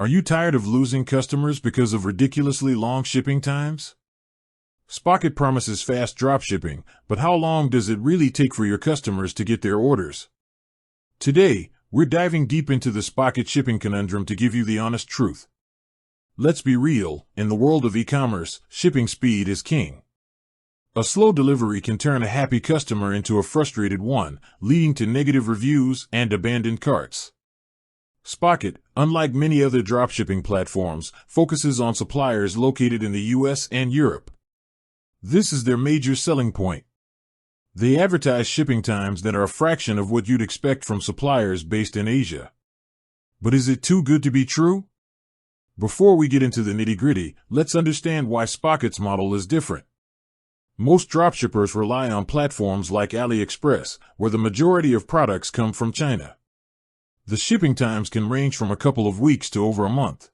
Are you tired of losing customers because of ridiculously long shipping times? Spocket promises fast dropshipping, but how long does it really take for your customers to get their orders? Today, we're diving deep into the Spocket shipping conundrum to give you the honest truth. Let's be real, in the world of e-commerce, shipping speed is king. A slow delivery can turn a happy customer into a frustrated one, leading to negative reviews and abandoned carts. Spocket, unlike many other dropshipping platforms, focuses on suppliers located in the US and Europe. This is their major selling point. They advertise shipping times that are a fraction of what you'd expect from suppliers based in Asia. But is it too good to be true? Before we get into the nitty-gritty, let's understand why Spocket's model is different. Most dropshippers rely on platforms like AliExpress, where the majority of products come from China. The shipping times can range from a couple of weeks to over a month.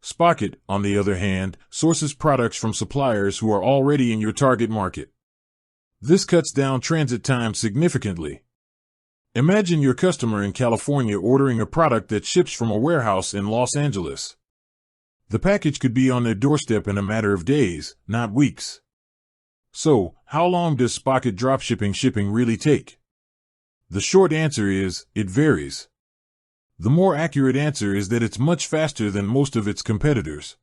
Spocket, on the other hand, sources products from suppliers who are already in your target market. This cuts down transit time significantly. Imagine your customer in California ordering a product that ships from a warehouse in Los Angeles. The package could be on their doorstep in a matter of days, not weeks. So, how long does Spocket dropshipping shipping really take? The short answer is, it varies. The more accurate answer is that it's much faster than most of its competitors.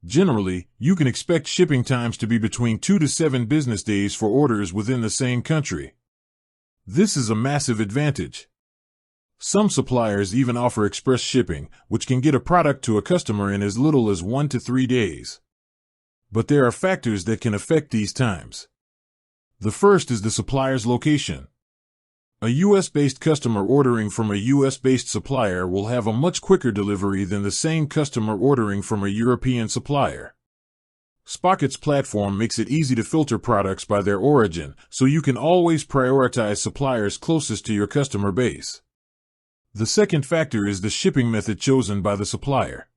Generally, you can expect shipping times to be between 2 to 7 business days for orders within the same country. This is a massive advantage. Some suppliers even offer express shipping, which can get a product to a customer in as little as 1 to 3 days. But there are factors that can affect these times. The first is the supplier's location. A US-based customer ordering from a US-based supplier will have a much quicker delivery than the same customer ordering from a European supplier. Spocket's platform makes it easy to filter products by their origin, so you can always prioritize suppliers closest to your customer base. The second factor is the shipping method chosen by the supplier.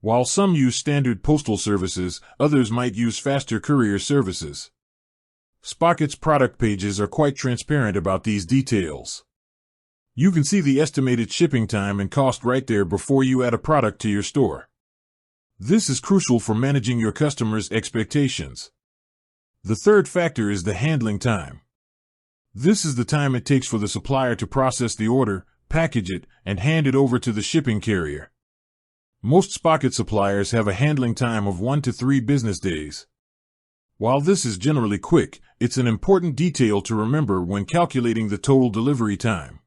While some use standard postal services, others might use faster courier services. Spocket's product pages are quite transparent about these details. You can see the estimated shipping time and cost right there before you add a product to your store. This is crucial for managing your customers' expectations. The third factor is the handling time. This is the time it takes for the supplier to process the order, package it, and hand it over to the shipping carrier. Most Spocket suppliers have a handling time of 1 to 3 business days. While this is generally quick, it's an important detail to remember when calculating the total delivery time.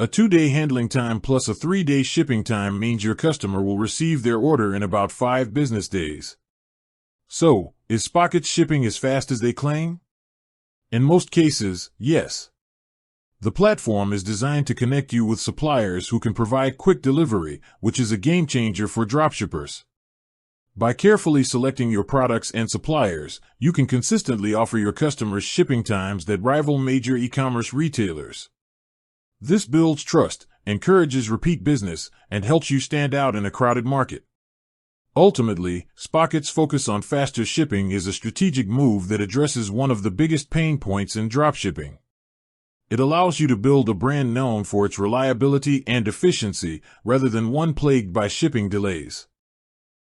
A 2-day handling time plus a 3-day shipping time means your customer will receive their order in about 5 business days. So, is Spocket shipping as fast as they claim? In most cases, yes. The platform is designed to connect you with suppliers who can provide quick delivery, which is a game changer for dropshippers. By carefully selecting your products and suppliers, you can consistently offer your customers shipping times that rival major e-commerce retailers. This builds trust, encourages repeat business, and helps you stand out in a crowded market. Ultimately, Spocket's focus on faster shipping is a strategic move that addresses one of the biggest pain points in dropshipping. It allows you to build a brand known for its reliability and efficiency, rather than one plagued by shipping delays.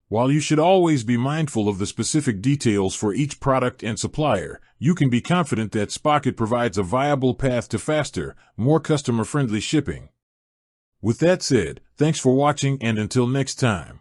While you should always be mindful of the specific details for each product and supplier, you can be confident that Spocket provides a viable path to faster, more customer-friendly shipping. With that said, thanks for watching, and until next time.